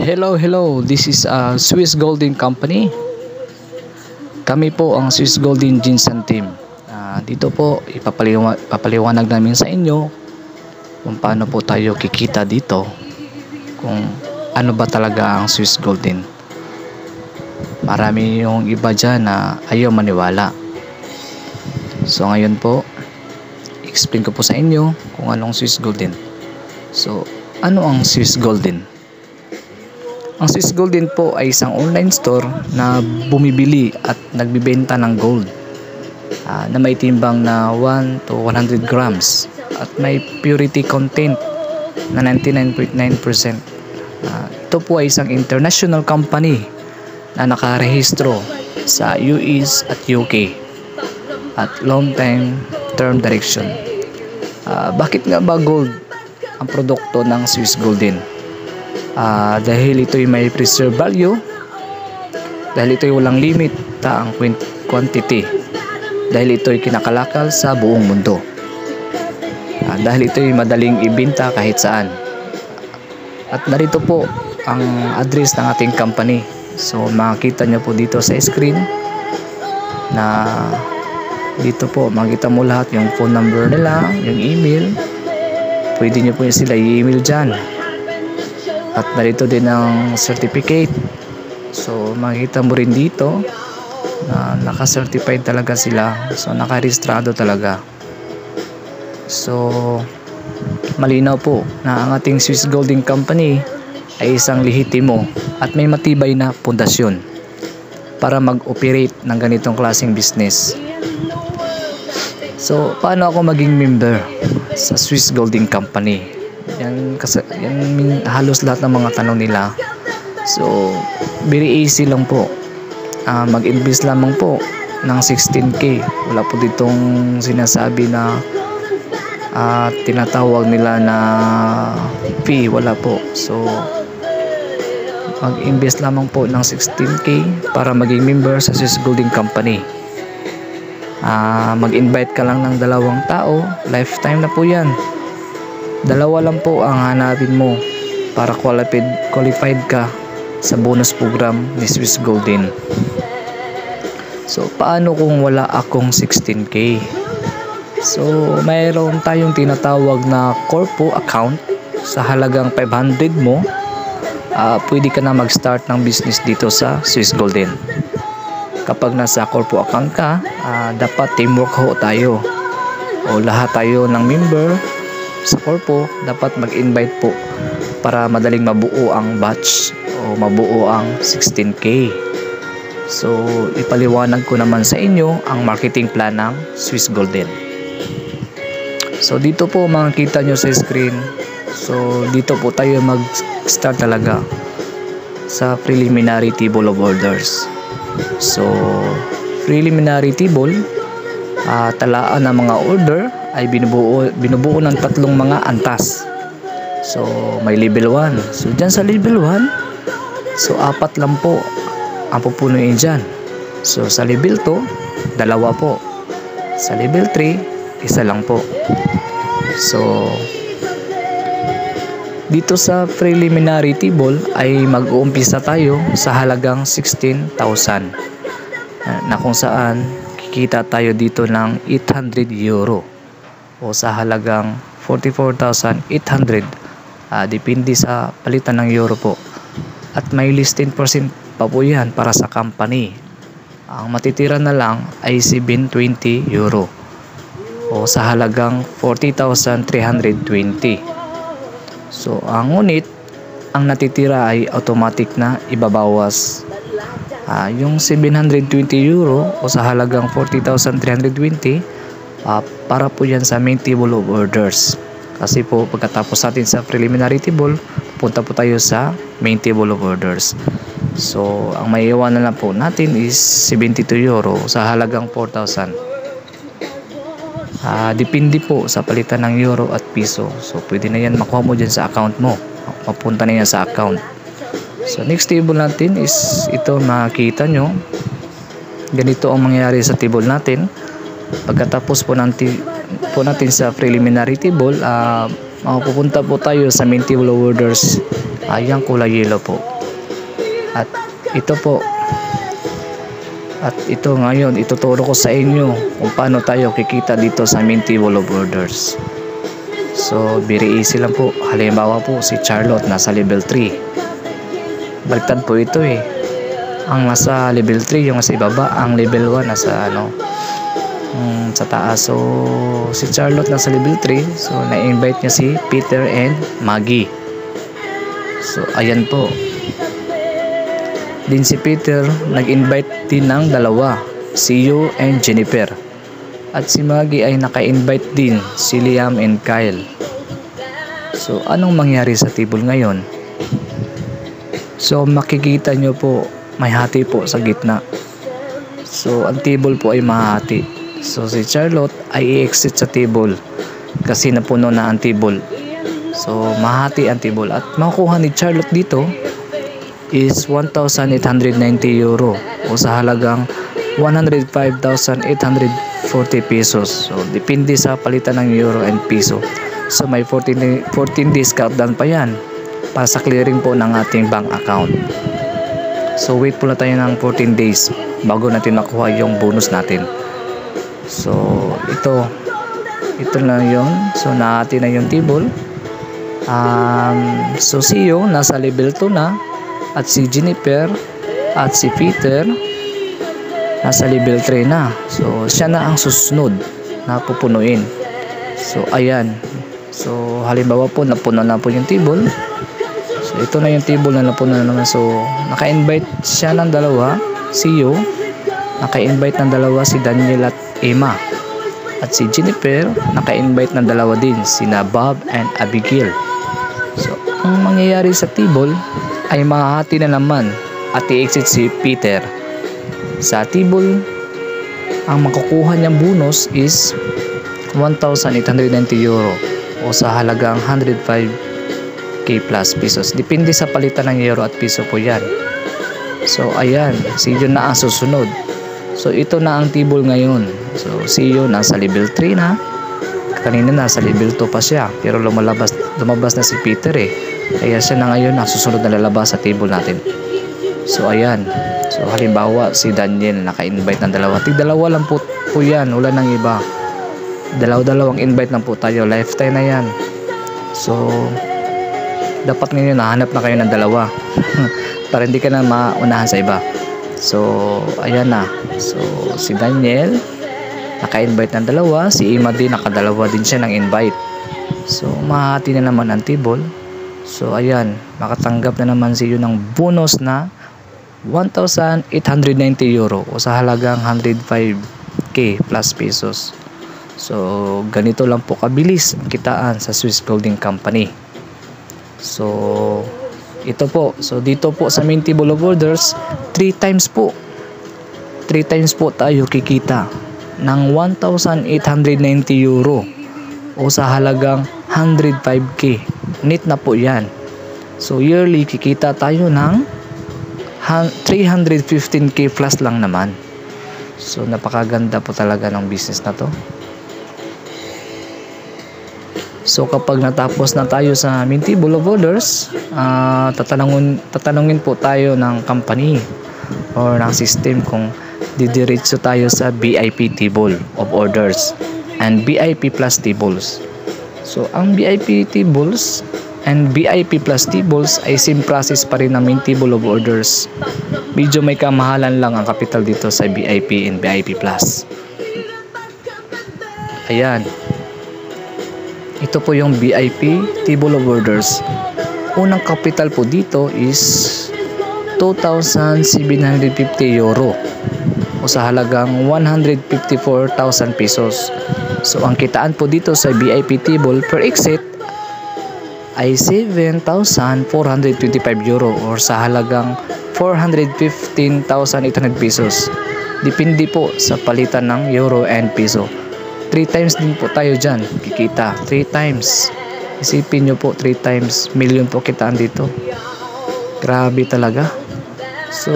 Hello. This is Swiss Golden Company. Kami po ang Swiss Golden Ginseng Team. Dito po ipapaliwanag namin sa inyo kung paano po tayo kikita dito, kung ano ba talaga ang Swiss Golden. Marami yung iba dyan na ayaw maniwala. So ngayon po, explain ko po sa inyo kung anong Swiss Golden. So ano ang Swiss Golden? Ang Swiss Golden po ay isang online store na bumibili at nagbibenta ng gold na may timbang na 1 to 100 grams at may purity content na 99.9%. Ito po ay isang international company na nakarehistro sa US at UK at long time term direction. Bakit nga ba gold ang produkto ng Swiss Golden? Dahil ito'y may preserve value, dahil ito'y walang limit ang quantity, dahil ito'y kinakalakal sa buong mundo, dahil ito'y madaling ibenta kahit saan. At narito po ang address ng ating company. So makikita nyo po dito sa screen na dito po makikita mo lahat, yung phone number nila, yung email. Pwede nyo po sila i-email dyan. At narito din ang certificate. So makikita mo rin dito na naka-certified talaga sila. So naka-registrado talaga. So malinaw po na ang ating Swiss Golden Company ay isang lehitimo at may matibay na pundasyon para mag-operate ng ganitong klaseng business. So paano ako maging member sa Swiss Golden Company? Yan halos lahat ng mga tanong nila. So very easy lang po. Mag-invest lamang po ng 16k. Wala po ditong sinasabi na tinatawag nila na fee. Wala po. So mag-invest lamang po ng 16k para maging member sa Swiss Golden Company. Mag-invite ka lang ng 2 tao, lifetime na po yan. 2 lang po ang hanapin mo para qualified ka sa bonus program ni Swiss Golden. So paano kung wala akong 16k? So mayroon tayong tinatawag na corpo account. Sa halagang 500 mo, pwede ka na mag-start ng business dito sa Swiss Golden. Kapag nasa corpo account ka, dapat teamwork ho tayo, o lahat tayo ng member sa corpo dapat mag-invite po para madaling mabuo ang batch o mabuo ang 16k. So ipaliwanag ko naman sa inyo ang marketing plan ng Swiss Golden. So dito po makikita nyo sa screen. So dito po tayo mag-start talaga sa preliminary table of orders. So preliminary table, talaan ng mga order ay binubuo ng 3 mga antas. So may level 1. So dyan sa level 1, so 4 lang po ang pupunuin dyan. So sa level 2, 2 po. Sa level 3, 1 lang po. So dito sa preliminary table ay mag-uumpisa tayo sa halagang 16,000 na kung saan kikita tayo dito ng 800 euro o sa halagang 44,800. Depende sa palitan ng euro po. At may less 10% pa po yan para sa company. Ang matitira na lang ay 720 euro o sa halagang 40,320. So ang ngunit ang natitira ay automatic na ibabawas. Yung 720 euro o sa halagang 40,320, para po yan sa main table of orders. Kasi po pagkatapos natin sa preliminary table, punta po tayo sa main table of orders. So ang maiiwanan na po natin is 72 euro sa halagang 4,000. Depende po sa palitan ng euro at piso. So pwede na yan makuha mo dyan sa account mo. Mapunta na yan sa account. So next table natin is ito, makikita nyo. Ganito ang mangyayari sa table natin. Pagkatapos po natin sa preliminary table, mapupunta po tayo sa main table of orders. Yung kulay yellow po. At ito po, at ito ngayon, ituturo ko sa inyo kung paano tayo kikita dito sa main table of orders. So, very easy lang po. Halimbawa po, si Charlotte nasa level 3. Baliktad po ito eh. Ang nasa level 3, yung nasa ibaba, ang level 1 nasa sa taas. So, si Charlotte nasa level 3. So, na-invite niya si Peter and Maggie. So, ayan po. Din si Peter, nag-invite din ng dalawa, si Hugh and Jennifer. At si Maggie ay naka-invite din, si Liam and Kyle. So, anong mangyari sa table ngayon? So, makikita nyo po, may hati po sa gitna. So, ang table po ay mahati. So, si Charlotte ay i-exit sa table kasi napuno na ang table. So, mahati ang table. At makukuha ni Charlotte dito is 1,890 euro o sa halagang 105,840 pesos. So, depende sa palitan ng euro and peso. So, may 14 days countdown pa yan para sa clearing po ng ating bank account. So, wait po na tayo ng 14 days bago natin makuha yung bonus natin. So, ito na yun. So, nahati na yung table. So, si Hugh nasa level 2 na, at si Jennifer at si Peter nasa level 3 na. So, siya na ang susunod na pupunuin. So, ayan. So, halimbawa po, napuno na po yung table. So, ito na yung table na napuno na naman. So, naka-invite siya ng dalawa, si Hugh. Naka-invite ng dalawa si Daniel at Emma. At si Jennifer, naka-invite ng dalawa din, sina Bob and Abigail. So, ang mangyayari sa table ay mahati na naman at i-exit si Peter. Sa table, ang makukuha niyang bonus is 1,890 euro o sa halagang 105k plus pesos. Depende sa palitan ng euro at piso po yan. So, ayan, si Hugh na ang susunod. So, ito na ang table ngayon. So, si Hugh nasa level 3 na. Kanina nasa level 2 pa siya. Pero lumabas na si Peter eh. Kaya siya na ngayon ang susunod na lalabas sa table natin. So, ayan. So, halimbawa, si Daniel naka-invite ng dalawa. Tig-dalawa lang po yan. Wala nang iba. Dalawang invite lang po tayo. Lifetime na yan. So, dapat ngayon nahanap na kayo ng dalawa. Para hindi ka na maunahan sa iba. So, ayan na. So, si Daniel naka-invite ng dalawa. Si Emma din, nakadalawa din siya ng invite. So, mahati na naman ang table. So, ayan. Makatanggap na naman si Hugh ng bonus na 1,890 euro o sa halagang 105k plus pesos. So, ganito lang po kabilis ang kitaan sa Swiss Golding Company. So, ito po. So, dito po sa main table of orders, 3 times po tayo kikita ng 1,890 euro o sa halagang 105k. Net na po yan. So, yearly kikita tayo ng 315k plus lang naman. So, napakaganda po talaga ng business na to. So, kapag natapos na tayo sa main table of orders, tatanungin po tayo ng company or ng system kung didiretso tayo sa VIP table of orders and VIP plus tables. So, ang VIP tables and VIP plus tables ay same process pa rin ng main table of orders. Medyo may kamahalan lang ang capital dito sa VIP and VIP plus. Ayan. Ito po yung VIP table of orders. Unang capital po dito is 2,750 euro o sa halagang 154,000 pesos. So, ang kitaan po dito sa VIP table per exit ay 7,425 euro or sa halagang 415,800 pesos. Depende po sa palitan ng euro and peso. 3 times din po tayo dyan kikita. 3 times. Isipin nyo po, 3 times million po kitaan dito. Grabe talaga. So,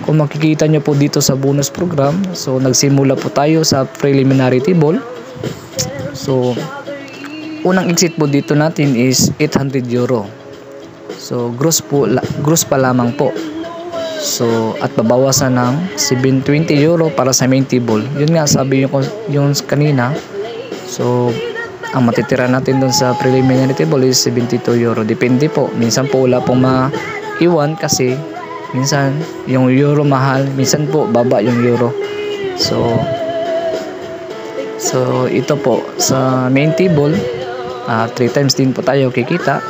kung makikita nyo po dito sa bonus program, so nagsimula po tayo sa preliminary table. So, unang exit po dito natin is 800 euro. So, gross po gross pa lamang po. So, at babawasan ng 720 euro para sa main table. Yun nga, sabi ko yung kanina. So, ang matitira natin dun sa preliminary table is 72 euro. Depende po. Minsan po wala pong maiwan kasi minsan yung euro mahal, minsan po baba yung euro. So ito po sa main table, 3 times din po tayo kikita.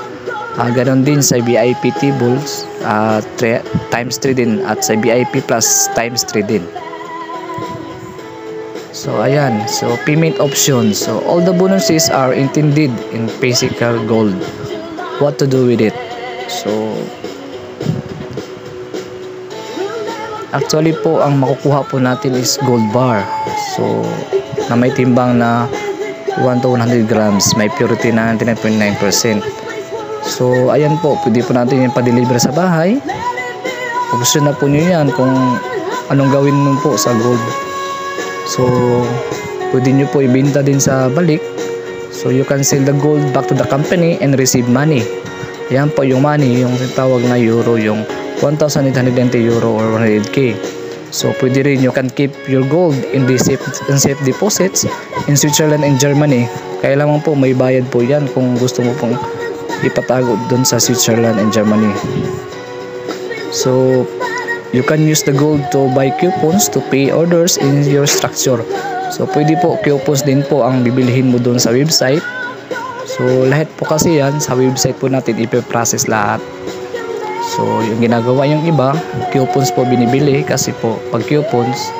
Ganon din sa VIP tables, 3 times 3 din, at sa VIP plus times 3 din. So ayan, so payment options. So all the bonuses are intended in physical gold. What to do with it? So actually po, ang makukuha po natin is gold bar. So, na may timbang na 1 to 100 grams. May purity na 99.9%. So, ayan po. Pwede po natin yung pa-deliver sa bahay. Option na po nyo yan kung anong gawin nyo po sa gold. So, pwede nyo po ibenta din sa balik. So, you can sell the gold back to the company and receive money. Ayan po yung money, yung tawag na euro, yung 1,890 euro or 100k. So pwede rin, you can keep your gold in the safe deposits in Switzerland and Germany. Kaya lamang po may bayad po yan kung gusto mo pong ipatago dun sa Switzerland and Germany. So you can use the gold to buy coupons to pay orders in your structure. So pwede po, coupons din po ang bibilihin mo dun sa website. So lahat po kasi yan sa website po natin ipe-process lahat. So, yung ginagawa yung iba, coupons po binibili kasi po pag coupons,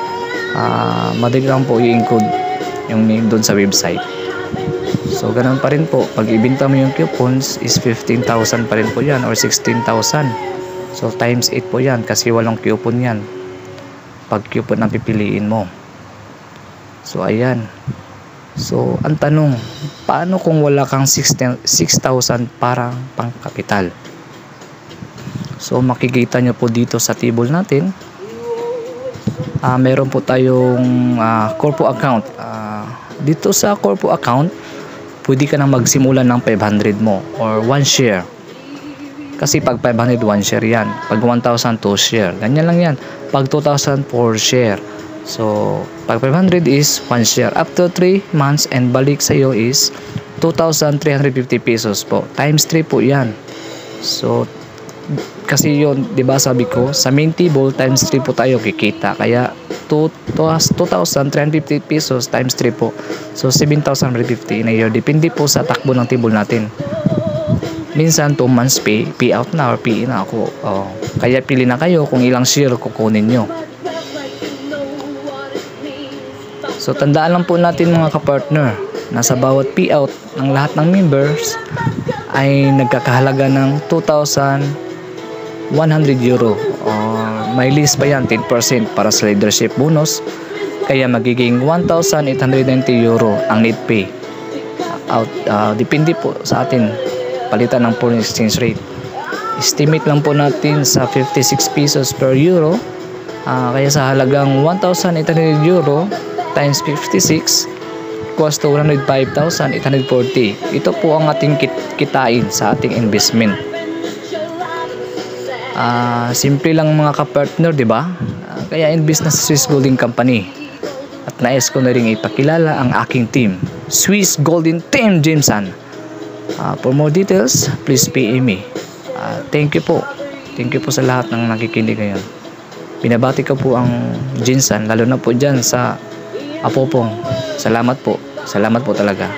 madali lang po i-include yung name doon sa website. So, ganun pa rin po. Pag ibenta mo yung coupons is 15,000 pa rin po yan or 16,000. So, times 8 po yan kasi walang coupon yan. Pag coupon ang pipiliin mo. So, ayan. So, ang tanong, paano kung wala kang 6,000 parang pangkapital? So makikita nyo po dito sa table natin, meron po tayong corpo account. Dito sa corpo account, pwede ka nang magsimula ng 500 mo or 1 share. Kasi pag 500, 1 share yan. Pag 1,000, 2 share. Ganyan lang yan. Pag 2,000, 4 share. So pag 500 is 1 share. Up to 3 months and balik sa iyo is 2,350 pesos po. Times 3 po yan. So kasi yun, 'di ba sabi ko, sa main table times 3 po tayo kikita. Kaya 2,350 pesos times 3 po. So 7,150 in a year. Depende po sa takbo ng table natin. Minsan 2 months pay out na or pay in na ako. Kaya pili na kayo kung ilang share kukunin nyo. So tandaan lang po natin mga kapartner, na sa bawat payout ng lahat ng members ay nagkakahalaga ng 2,100 euro. May list pa yan, 10% para sa leadership bonus. Kaya magiging 1,890 euro ang net pay. Depende po sa atin, palitan ng foreign exchange rate. Estimate lang po natin sa 56 pesos per euro. Kaya sa halagang 1,800 euro times 56 equals to 105,840. Ito po ang ating kitain sa ating investment. Simple lang mga kapartner, di ba? Kaya invest na sa Swiss Golden Company. At nais ko na rin ipakilala ang aking team, Swiss Golden Team Jinsan. For more details, please PM me. Thank you po. Thank you po sa lahat ng nakikinig ngayon. Binabati ko po ang Jinsan, lalo na po dyan sa Apopong. Salamat po. Salamat po talaga.